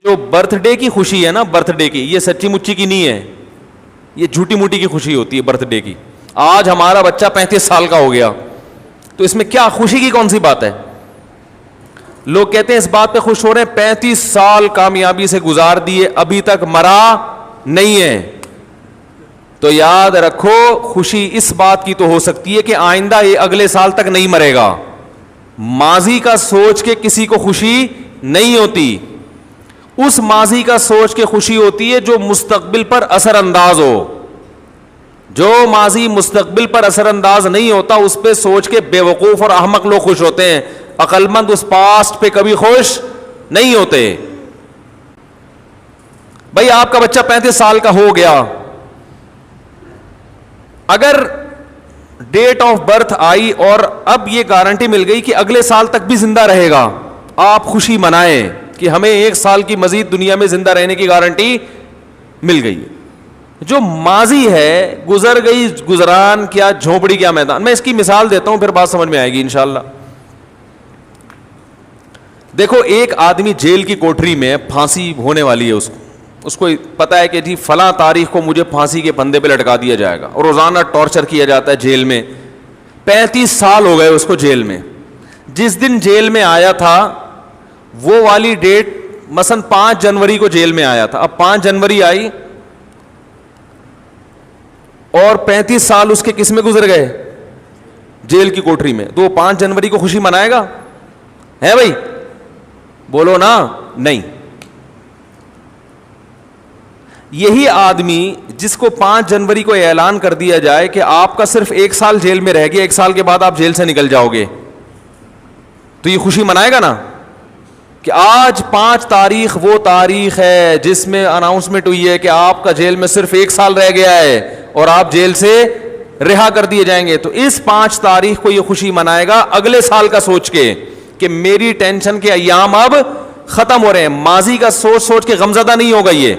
جو birth day کی خوشی ہے نا, برتھ ڈے کی, یہ سچی مچی کی نہیں ہے, یہ جھوٹی موٹی کی خوشی ہوتی ہے برتھ ڈے کی. آج ہمارا بچہ 35 سال کا ہو گیا, تو اس میں کیا خوشی کی کون سی بات ہے؟ لوگ کہتے ہیں اس بات پہ خوش ہو رہے ہیں 35 سال کامیابی سے گزار دیے, ابھی تک مرا نہیں ہے. تو یاد رکھو خوشی اس بات کی تو ہو سکتی ہے کہ آئندہ یہ اگلے سال تک نہیں مرے گا. ماضی کا سوچ کے کسی کو خوشی نہیں ہوتی, اس ماضی کا سوچ کے خوشی ہوتی ہے جو مستقبل پر اثر انداز ہو. جو ماضی مستقبل پر اثر انداز نہیں ہوتا اس پہ سوچ کے بے وقوف اور احمق لوگ خوش ہوتے ہیں, عقل مند اس پاسٹ پہ کبھی خوش نہیں ہوتے. بھائی آپ کا بچہ 35 سال کا ہو گیا, اگر ڈیٹ آف برتھ آئی اور اب یہ گارنٹی مل گئی کہ اگلے سال تک بھی زندہ رہے گا, آپ خوشی منائیں کہ ہمیں 1 سال کی مزید دنیا میں زندہ رہنے کی گارنٹی مل گئی. جو ماضی ہے گزر گئی, گزران کیا جھونپڑی کیا میدان. میں اس کی مثال دیتا ہوں پھر بات سمجھ میں آئے گی انشاءاللہ. دیکھو ایک آدمی جیل کی کوٹری میں, پھانسی ہونے والی ہے, اس کو پتا ہے کہ جی فلاں تاریخ کو مجھے پھانسی کے پھندے پہ لٹکا دیا جائے گا, اور روزانہ ٹارچر کیا جاتا ہے جیل میں. 35 سال ہو گئے اس کو جیل میں. جس دن جیل میں آیا تھا وہ والی ڈیٹ مثلا 5 جنوری کو جیل میں آیا تھا. اب 5 جنوری آئی اور 35 سال اس کے کس میں گزر گئے؟ جیل کی کوٹری میں. تو وہ 5 جنوری کو خوشی منائے گا؟ ہے بھائی بولو نا. نہیں. یہی آدمی جس کو 5 جنوری کو اعلان کر دیا جائے کہ آپ کا صرف 1 سال جیل میں رہ گیا, 1 سال کے بعد آپ جیل سے نکل جاؤ گے, تو یہ خوشی منائے گا نا کہ آج 5 تاریخ وہ تاریخ ہے جس میں اناؤنسمنٹ ہوئی ہے کہ آپ کا جیل میں صرف 1 سال رہ گیا ہے اور آپ جیل سے رہا کر دیے جائیں گے. تو اس 5 تاریخ کو یہ خوشی منائے گا اگلے سال کا سوچ کے کہ میری ٹینشن کے ایام اب ختم ہو رہے ہیں. ماضی کا سوچ سوچ کے غمزدہ نہیں ہوگا یہ.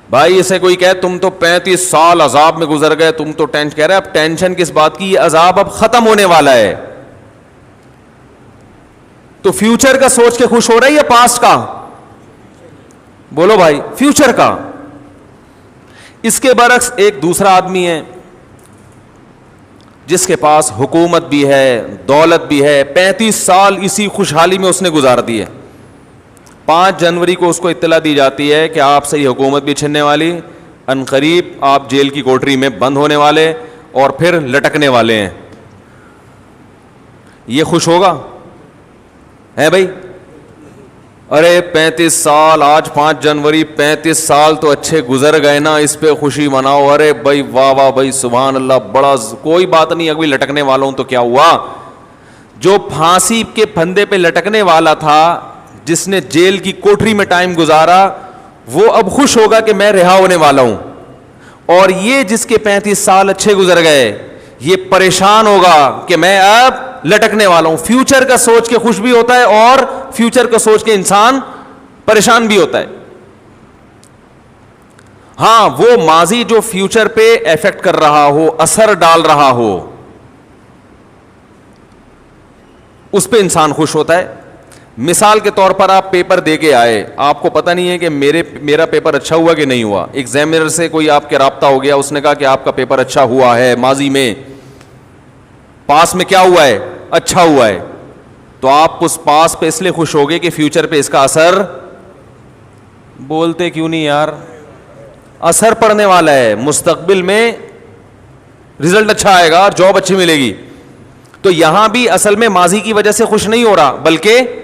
بھائی اسے کوئی کہے تم تو 35 سال عذاب میں گزر گئے, تم تو ٹینشن, کہہ رہے اب ٹینشن کس بات کی, یہ عذاب اب ختم ہونے والا ہے. تو فیوچر کا سوچ کے خوش ہو رہا ہے یا پاسٹ کا؟ بولو بھائی, فیوچر کا. اس کے برعکس ایک دوسرا آدمی ہے جس کے پاس حکومت بھی ہے, دولت بھی ہے, 35 سال اسی خوشحالی میں اس نے گزار دی ہے. 5 جنوری کو اس کو اطلاع دی جاتی ہے کہ آپ سے یہ حکومت بھی چھننے والی, ان قریب آپ جیل کی کوٹری میں بند ہونے والے اور پھر لٹکنے والے ہیں. یہ خوش ہوگا؟ ہے بھائی؟ ارے 35 سال, آج 5 جنوری, 35 سال تو اچھے گزر گئے نا, اس پہ خوشی مناؤ. ارے بھائی واہ واہ بھائی سبحان اللہ, بڑا کوئی بات نہیں. اگر لٹکنے والوں تو کیا ہوا, جو پھانسی کے پھندے پہ لٹکنے والا تھا, جس نے جیل کی کوٹری میں ٹائم گزارا, وہ اب خوش ہوگا کہ میں رہا ہونے والا ہوں. اور یہ جس کے 35 سال اچھے گزر گئے, یہ پریشان ہوگا کہ میں اب لٹکنے والا ہوں. فیوچر کا سوچ کے خوش بھی ہوتا ہے اور فیوچر کا سوچ کے انسان پریشان بھی ہوتا ہے. ہاں وہ ماضی جو فیوچر پہ ایفیکٹ کر رہا ہو, اثر ڈال رہا ہو, اس پہ انسان خوش ہوتا ہے. مثال کے طور پر آپ پیپر دے کے آئے, آپ کو پتہ نہیں ہے کہ میرا پیپر اچھا ہوا کہ نہیں ہوا. ایگزامینر سے کوئی آپ کے رابطہ ہو گیا, اس نے کہا کہ آپ کا پیپر اچھا ہوا ہے, ماضی میں پاس میں کیا ہوا ہے, اچھا ہوا ہے. تو آپ اس پاس پہ اس لیے خوش ہوگے کہ فیوچر پہ اس کا اثر, بولتے کیوں نہیں یار, اثر پڑنے والا ہے, مستقبل میں رزلٹ اچھا آئے گا اور جاب اچھی ملے گی. تو یہاں بھی اصل میں ماضی کی وجہ سے خوش نہیں ہو رہا, بلکہ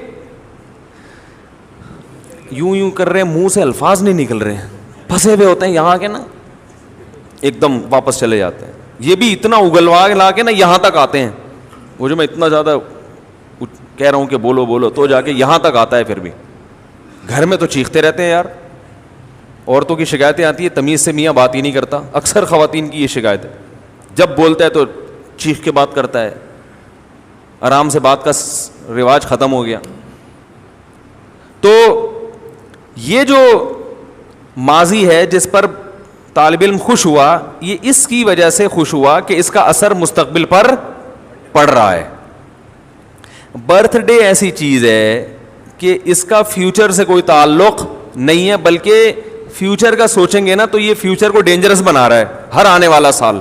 یوں کر رہے ہیں, منہ سے الفاظ نہیں نکل رہے ہیں, پھنسے ہوئے ہوتے ہیں یہاں کے نا, ایک دم واپس چلے جاتے ہیں. یہ بھی اتنا اگلوا لا کے نا یہاں تک آتے ہیں, وہ جو میں اتنا زیادہ کہہ رہا ہوں کہ بولو بولو, تو جا کے یہاں تک آتا ہے. پھر بھی گھر میں تو چیختے رہتے ہیں یار. عورتوں کی شکایتیں آتی ہے, تمیز سے میاں بات ہی نہیں کرتا. اکثر خواتین کی یہ شکایت ہے, جب بولتا ہے تو چیخ کے بات کرتا ہے, آرام سے بات کا رواج ختم ہو گیا. تو یہ جو ماضی ہے جس پر طالب علم خوش ہوا, یہ اس کی وجہ سے خوش ہوا کہ اس کا اثر مستقبل پر پڑ رہا ہے. برتھ ڈے ایسی چیز ہے کہ اس کا فیوچر سے کوئی تعلق نہیں ہے, بلکہ فیوچر کا سوچیں گے نا تو یہ فیوچر کو ڈینجرس بنا رہا ہے ہر آنے والا سال.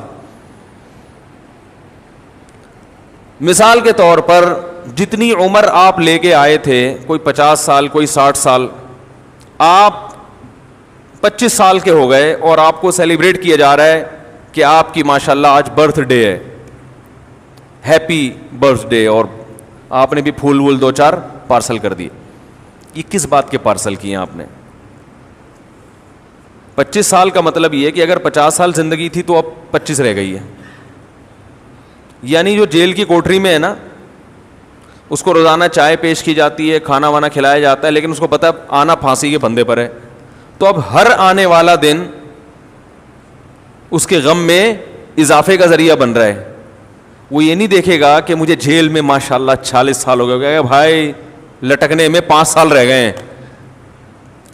مثال کے طور پر جتنی عمر آپ لے کے آئے تھے, کوئی 50 سال, کوئی 60 سال, آپ 25 سال کے ہو گئے اور آپ کو سیلیبریٹ کیا جا رہا ہے کہ آپ کی ماشاءاللہ آج برتھ ڈے ہے, ہیپی برتھ ڈے, اور آپ نے بھی پھول وول 2-4 پارسل کر دیے. یہ کس بات کے پارسل کیے آپ نے؟ 25 سال کا مطلب یہ ہے کہ اگر 50 سال زندگی تھی تو اب 25 رہ گئی ہے. یعنی جو جیل کی کوٹری میں ہے نا, اس کو روزانہ چائے پیش کی جاتی ہے, کھانا وانا کھلایا جاتا ہے, لیکن اس کو پتہ ہے آنا پھانسی کے پھندے پر ہے. تو اب ہر آنے والا دن اس کے غم میں اضافے کا ذریعہ بن رہا ہے. وہ یہ نہیں دیکھے گا کہ مجھے جیل میں ماشاءاللہ 40 سال ہو گئے, بھائی لٹکنے میں 5 سال رہ گئے ہیں,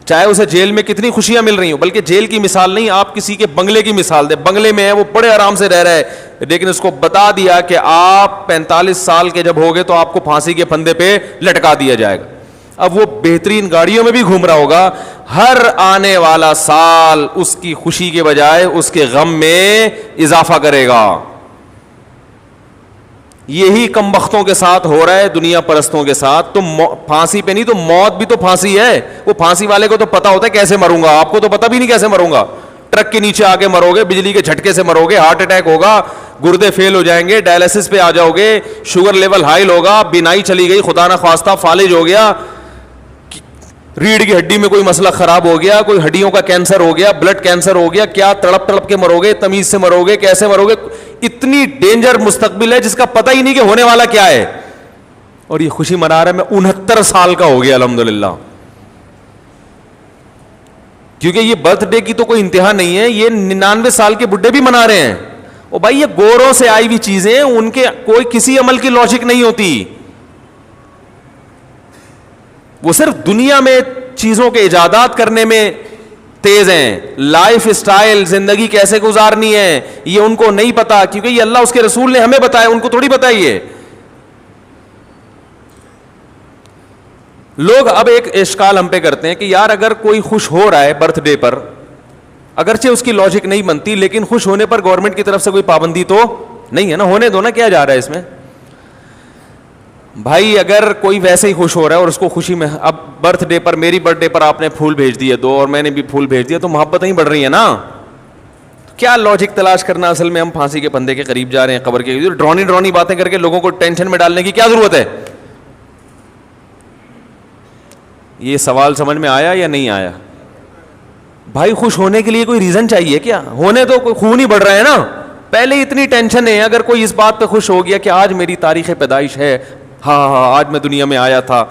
چاہے اسے جیل میں کتنی خوشیاں مل رہی ہوں. بلکہ جیل کی مثال نہیں, آپ کسی کے بنگلے کی مثال دیں. بنگلے میں ہے, وہ بڑے آرام سے رہ رہا ہے, لیکن اس کو بتا دیا کہ آپ 45 سال کے جب ہوگے تو آپ کو پھانسی کے پھندے پہ لٹکا دیا جائے گا. اب وہ بہترین گاڑیوں میں بھی گھوم رہا ہوگا, ہر آنے والا سال اس کی خوشی کے بجائے اس کے غم میں اضافہ کرے گا. یہی کم بختوں کے ساتھ ہو رہا ہے, دنیا پرستوں کے ساتھ. تو پھانسی پہ نہیں تو موت بھی تو پھانسی ہے. وہ پھانسی والے کو تو پتا ہوتا ہے کیسے مروں گا, آپ کو تو پتا بھی نہیں کیسے مروں گا. ٹرک کے نیچے آ کے مرو گے, بجلی کے جھٹکے سے مرو گے, ہارٹ اٹیک ہوگا, گردے فیل ہو جائیں گے, ڈائلسس پہ آ جاؤ گے, شوگر لیول ہائی ہوگا, بینائی چلی گئی, خدا نہ خواستہ فالج ہو گیا, ریڑھ کی ہڈی میں کوئی مسئلہ خراب ہو گیا, کوئی ہڈیوں کا کینسر ہو گیا, بلڈ کینسر ہو گیا, کیا تڑپ تڑپ کے مرو گے, تمیز سے مرو گے, کیسے مرو گے. اتنی ڈینجر مستقبل ہے جس کا پتہ ہی نہیں کہ ہونے والا کیا ہے. اور یہ خوشی منا رہا ہے, میں 69 سال کا ہو گیا الحمدللہ. کیونکہ یہ برتھ ڈے کی تو کوئی انتہا نہیں ہے, یہ 99 سال کے بڈھے بھی منا رہے ہیں. اور بھائی یہ گوروں سے آئی ہوئی چیزیں, ان کے کوئی کسی عمل کی لاجک نہیں ہوتی. وہ صرف دنیا میں چیزوں کے ایجادات کرنے میں تیز ہیں. لائف سٹائل, زندگی کیسے گزارنی ہے, یہ ان کو نہیں پتا, کیونکہ یہ اللہ اس کے رسول نے ہمیں بتایا, ان کو تھوڑی بتائیے. لوگ اب ایک اشکال ہم پہ کرتے ہیں کہ یار اگر کوئی خوش ہو رہا ہے برتھ ڈے پر, اگرچہ اس کی لاجک نہیں بنتی, لیکن خوش ہونے پر گورنمنٹ کی طرف سے کوئی پابندی تو نہیں ہے نا, ہونے دو نا, کیا جا رہا ہے اس میں. بھائی اگر کوئی ویسے ہی خوش ہو رہا ہے اور اس کو خوشی میں, اب برتھ ڈے پر, میری برتھ ڈے پر آپ نے پھول بھیج دیے 2 اور میں نے بھی پھول بھیج دیا, تو محبت نہیں بڑھ رہی ہے نا. کیا لاجک تلاش کرنا, اصل میں ہم پھانسی کے پھندے کے قریب جا رہے ہیں, قبر کے. ڈرونی باتیں کر کے لوگوں کو ٹینشن میں ڈالنے کی کیا ضرورت ہے. یہ سوال سمجھ میں آیا یا نہیں آیا؟ بھائی خوش ہونے کے لیے کوئی ریزن چاہیے کیا؟ ہونے تو کوئی خون ہی بڑھ رہا ہے نا. پہلے اتنی ٹینشن ہے, اگر کوئی اس بات پہ خوش ہو گیا کہ آج میری تاریخ پیدائش ہے, ہاں آج میں دنیا میں آیا تھا,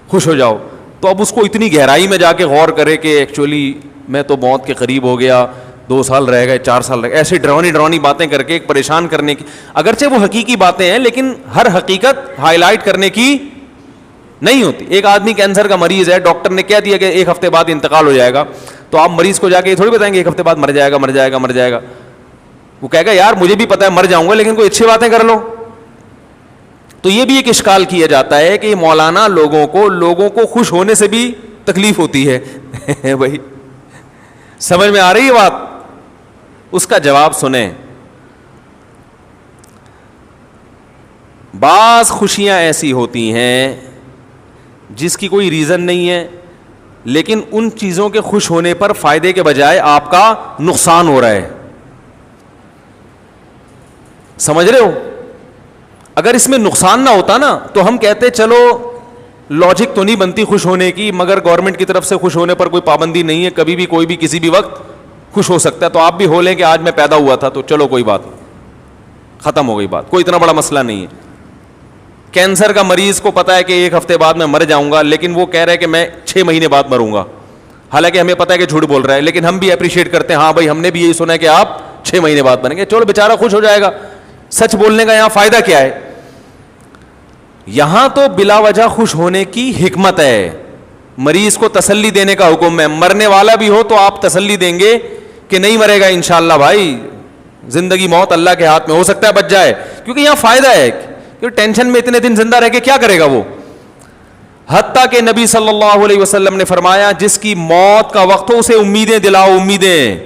خوش ہو جاؤ, تو اب اس کو اتنی گہرائی میں جا کے غور کرے کہ ایکچولی میں تو موت کے قریب ہو گیا, 2 سال رہ گئے, 4 سال رہ گئے, ایسی ڈرونی باتیں کر کے ایک پریشان کرنے کی. اگرچہ وہ حقیقی باتیں ہیں, لیکن ہر حقیقت ہائی لائٹ کرنے کی نہیں ہوتی. ایک آدمی کینسر کا مریض ہے, ڈاکٹر نے کہہ دیا کہ 1 ہفتے بعد انتقال ہو جائے گا, تو آپ مریض کو جا کے یہ تھوڑی بتائیں گے 1 ہفتے بعد مر جائے گا. وہ کہے گا یار مجھے بھی پتا ہے مر جاؤں گا, لیکن کوئی اچھی باتیں کر لو. تو یہ بھی ایک اشکال کیا جاتا ہے کہ مولانا لوگوں کو خوش ہونے سے بھی تکلیف ہوتی ہے. بھائی سمجھ میں آ رہی ہے بات؟ اس کا جواب سنیں. بعض خوشیاں ایسی ہوتی ہیں جس کی کوئی ریزن نہیں ہے, لیکن ان چیزوں کے خوش ہونے پر فائدے کے بجائے آپ کا نقصان ہو رہا ہے. سمجھ رہے ہو؟ اگر اس میں نقصان نہ ہوتا نا تو ہم کہتے چلو لاجک تو نہیں بنتی خوش ہونے کی, مگر گورنمنٹ کی طرف سے خوش ہونے پر کوئی پابندی نہیں ہے, کبھی بھی کوئی بھی کسی بھی وقت خوش ہو سکتا ہے. تو آپ بھی ہو لیں کہ آج میں پیدا ہوا تھا, تو چلو کوئی بات نہیں, ختم ہو گئی بات, کوئی اتنا بڑا مسئلہ نہیں ہے. کینسر کا مریض کو پتا ہے کہ 1 ہفتے بعد میں مر جاؤں گا, لیکن وہ کہہ رہا ہے کہ میں 6 مہینے بعد مروں گا, حالانکہ ہمیں پتا ہے کہ جھوٹ بول رہا ہے, لیکن ہم بھی اپریشیٹ کرتے ہیں, ہاں بھائی ہم نے بھی یہی سنا ہے کہ آپ 6 مہینے بعد مریں گے, چلو بیچارہ خوش ہو جائے گا. سچ بولنے کا یہاں فائدہ کیا ہے؟ یہاں تو بلا وجہ خوش ہونے کی حکمت ہے. مریض کو تسلی دینے کا حکم ہے, مرنے والا بھی ہو تو آپ تسلی دیں گے کہ نہیں مرے گا انشاءاللہ بھائی, زندگی موت اللہ کے ہاتھ میں, ہو سکتا ہے بچ جائے, کیونکہ یہاں فائدہ ہے. کہ ٹینشن میں اتنے دن زندہ رہ کے کیا کرے گا وہ. حتیٰ کہ نبی صلی اللہ علیہ وسلم نے فرمایا جس کی موت کا وقت ہو اسے امیدیں دلاؤ, امیدیں.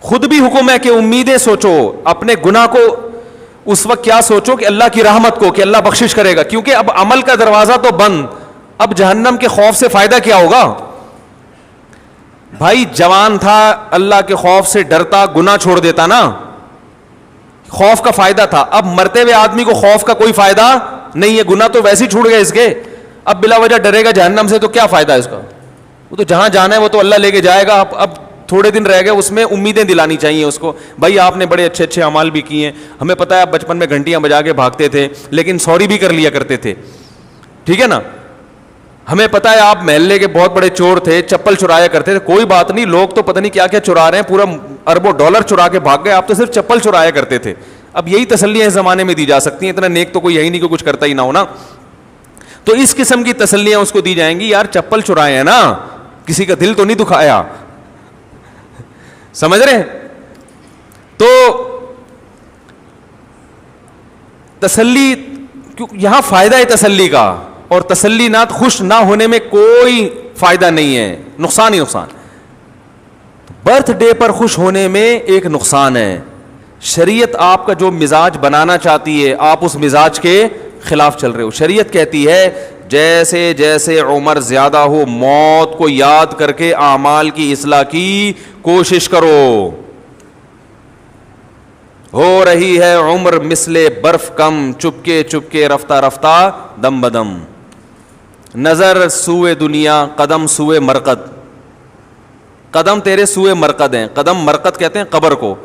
خود بھی حکم ہے کہ امیدیں سوچو, اپنے گناہ کو اس وقت کیا سوچو کہ اللہ کی رحمت کو, کہ اللہ بخشش کرے گا, کیونکہ اب عمل کا دروازہ تو بند, اب جہنم کے خوف سے فائدہ کیا ہوگا؟ بھائی جوان تھا, اللہ کے خوف سے ڈرتا, گناہ چھوڑ دیتا نا, خوف کا فائدہ تھا. اب مرتے ہوئے آدمی کو خوف کا کوئی فائدہ نہیں ہے, گناہ تو ویسے ہی چھوٹ گئے اس کے, اب بلا وجہ ڈرے گا جہنم سے تو کیا فائدہ ہے اس کا؟ وہ تو جہاں جانا ہے وہ تو اللہ لے کے جائے گا. اب تھوڑے دن رہ گئے, اس میں امیدیں دلانی چاہیے اس کو, بھائی آپ نے بڑے اچھے اچھے اعمال بھی کیے ہیں, ہمیں پتہ ہے آپ بچپن میں گھنٹیاں بجا کے بھاگتے تھے لیکن سوری بھی کر لیا کرتے تھے, ٹھیک ہے نا, ہمیں پتہ ہے آپ محلے کے بہت بڑے چور تھے, چپل چرایا کرتے تھے, کوئی بات نہیں, لوگ تو پتہ نہیں کیا کیا چرا رہے ہیں, پورا اربوں ڈالر چرا کے بھاگ گئے, آپ تو صرف چپل چرایا کرتے تھے. اب یہی تسلیاں اس زمانے میں دی جا سکتی ہیں, اتنا نیک تو کوئی ہے ہی نہیں کہ کچھ کرتا ہی نہ ہو نا, تو اس قسم کی تسلیاں اس کو دی جائیں گی, یار چپل چرائے ہیں نا, کسی کا دل تو نہیں دکھایا, سمجھ رہے ہیں؟ تو تسلی, یہاں فائدہ ہے تسلی کا, اور تسلی نہ خوش نہ ہونے میں کوئی فائدہ نہیں ہے, نقصان ہی نقصان. برتھ ڈے پر خوش ہونے میں ایک نقصان ہے, شریعت آپ کا جو مزاج بنانا چاہتی ہے آپ اس مزاج کے خلاف چل رہے ہو. شریعت کہتی ہے جیسے جیسے عمر زیادہ ہو موت کو یاد کر کے اعمال کی اصلاح کی کوشش کرو. ہو رہی ہے عمر مثل برف کم, چپکے چپکے رفتہ رفتہ دم بدم, نظر سوئے دنیا قدم سوئے مرقد, قدم تیرے سوئے مرقد ہیں, قدم مرقد کہتے ہیں قبر کو,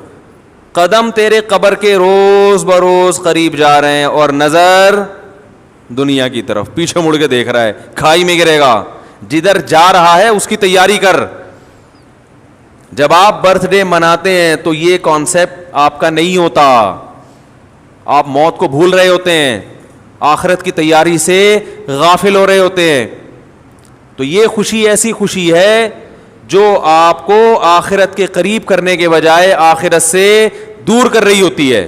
قدم تیرے قبر کے روز بروز قریب جا رہے ہیں, اور نظر دنیا کی طرف, پیچھے مڑ کے دیکھ رہا ہے, کھائی میں گرے گا, جدھر جا رہا ہے اس کی تیاری کر. جب آپ برتھ ڈے مناتے ہیں تو یہ کانسیپٹ آپ کا نہیں ہوتا, آپ موت کو بھول رہے ہوتے ہیں, آخرت کی تیاری سے غافل ہو رہے ہوتے ہیں. تو یہ خوشی ایسی خوشی ہے جو آپ کو آخرت کے قریب کرنے کے بجائے آخرت سے دور کر رہی ہوتی ہے.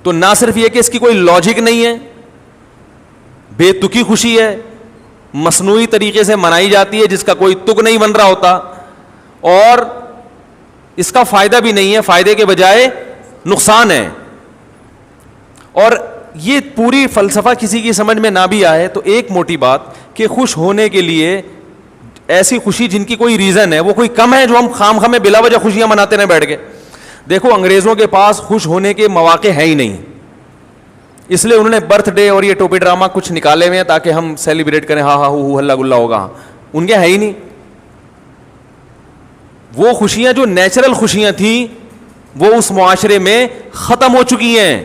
تو نہ صرف یہ کہ اس کی کوئی لاجک نہیں ہے, بے تکی خوشی ہے, مصنوعی طریقے سے منائی جاتی ہے جس کا کوئی تک نہیں بن رہا ہوتا, اور اس کا فائدہ بھی نہیں ہے, فائدے کے بجائے نقصان ہے. اور یہ پوری فلسفہ کسی کی سمجھ میں نہ بھی آئے تو ایک موٹی بات کہ خوش ہونے کے لیے ایسی خوشی جن کی کوئی ریزن ہے وہ کوئی کم ہے جو ہم خام خامے بلا وجہ خوشیاں مناتے رہیں بیٹھ کے. دیکھو انگریزوں کے پاس خوش ہونے کے مواقع ہیں ہی نہیں, اس لیے انہوں نے برتھ ڈے اور یہ ٹوپی ڈرامہ کچھ نکالے ہوئے ہیں تاکہ ہم سیلیبریٹ کریں, ہاں ہاں ہو ہلا گلا ہوگا, ان کے ہے ہی نہیں. وہ خوشیاں جو نیچرل خوشیاں تھیں وہ اس معاشرے میں ختم ہو چکی ہیں.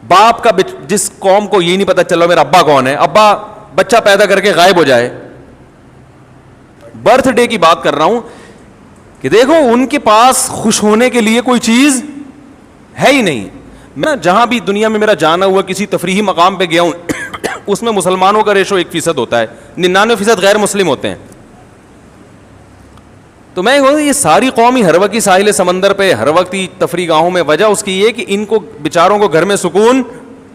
باپ کا جس قوم کو یہ نہیں پتا چلا میرا ابا کون ہے, ابا بچہ پیدا کر کے غائب ہو جائے. برتھ ڈے کی بات کر رہا ہوں کہ دیکھو ان کے پاس خوش ہونے کے لیے کوئی چیز ہے ہی نہیں. میں جہاں بھی دنیا میں میرا جانا ہوا کسی تفریحی مقام پہ گیا ہوں اس میں مسلمانوں کا ریشو 1% ہوتا ہے, 99% غیر مسلم ہوتے ہیں. تو میں یہ ساری قومی ہر وقت ساحل سمندر پہ, ہر وقت تفریح گاہوں میں, وجہ اس کی یہ کہ ان کو بیچاروں کو گھر میں سکون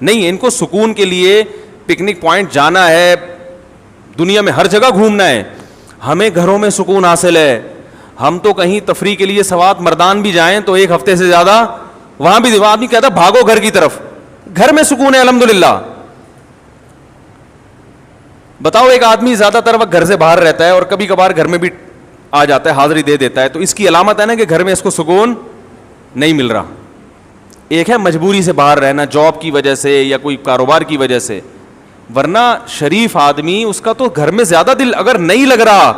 نہیں ہے. ان کو سکون کے لیے پکنک پوائنٹ جانا ہے, دنیا میں ہر جگہ گھومنا ہے. ہمیں گھروں میں سکون حاصل ہے, ہم تو کہیں تفریح کے لیے سوات مردان بھی جائیں تو 1 ہفتے سے زیادہ وہاں بھی آدمی کہتا بھاگو گھر کی طرف, گھر میں سکون ہے الحمدللہ. بتاؤ ایک آدمی زیادہ تر وقت گھر سے باہر رہتا ہے اور کبھی کبھار گھر میں بھی آ جاتا ہے, حاضری دے دیتا ہے, تو اس کی علامت ہے نا کہ گھر میں اس کو سکون نہیں مل رہا. ایک ہے مجبوری سے باہر رہنا, جاب کی وجہ سے یا کوئی کاروبار کی وجہ سے, ورنہ شریف آدمی اس کا تو گھر میں زیادہ دل اگر نہیں لگ رہا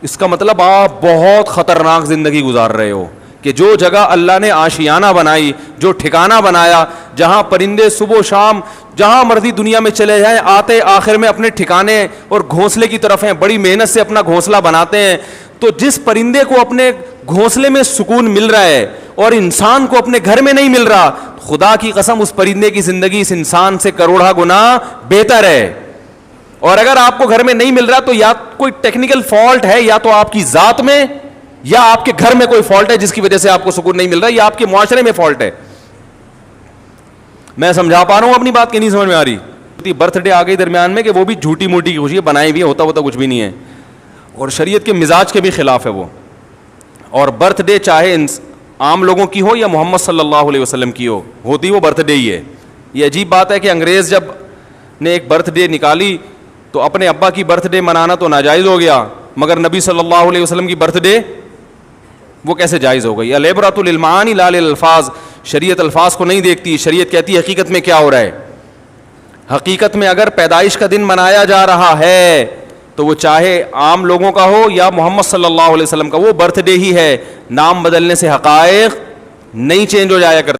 اس کا مطلب آپ بہت خطرناک زندگی گزار رہے ہو. کہ جو جگہ اللہ نے آشیانہ بنائی, جو ٹھکانہ بنایا, جہاں پرندے صبح و شام جہاں مرضی دنیا میں چلے جائیں آتے آخر میں اپنے ٹھکانے اور گھونسلے کی طرف ہیں, بڑی محنت سے اپنا گھونسلہ بناتے ہیں. تو جس پرندے کو اپنے گھونسلے میں سکون مل رہا ہے اور انسان کو اپنے گھر میں نہیں مل رہا, خدا کی قسم اس پرندے کی زندگی اس انسان سے کروڑا گنا بہتر ہے. اور اگر آپ کو گھر میں نہیں مل رہا تو یا کوئی ٹیکنیکل فالٹ ہے, یا تو آپ کی ذات میں یا آپ کے گھر میں کوئی فالٹ ہے جس کی وجہ سے آپ کو سکون نہیں مل رہا, یا آپ کے معاشرے میں فالٹ ہے. میں سمجھا پا رہا ہوں اپنی بات کی نہیں سمجھ میں آ رہی؟ برتھ ڈے آ گئی درمیان میں کہ وہ بھی جھوٹی موٹی کی خوشی ہے, بنائی بھی ہے, ہوتا کچھ بھی نہیں ہے, اور شریعت کے مزاج کے بھی خلاف ہے وہ. اور برتھ ڈے چاہے عام لوگوں کی ہو یا محمد صلی اللہ علیہ وسلم کی ہو, ہوتی وہ برتھ ڈے ہی ہے. یہ عجیب بات ہے کہ انگریز جب نے ایک برتھ ڈے نکالی تو اپنے ابا کی برتھ ڈے منانا تو ناجائز ہو گیا, مگر نبی صلی اللہ علیہ وسلم کی برتھ ڈے وہ کیسے جائز ہو گئی؟ العبرۃ للمعانی لا للالفاظ. شریعت الفاظ کو نہیں دیکھتی, شریعت کہتی ہے حقیقت میں کیا ہو رہا ہے. حقیقت میں اگر پیدائش کا دن منایا جا رہا ہے تو وہ چاہے عام لوگوں کا ہو یا محمد صلی اللہ علیہ وسلم کا, وہ برتھ ڈے ہی ہے. نام بدلنے سے حقائق نہیں چینج ہو جایا کرتے.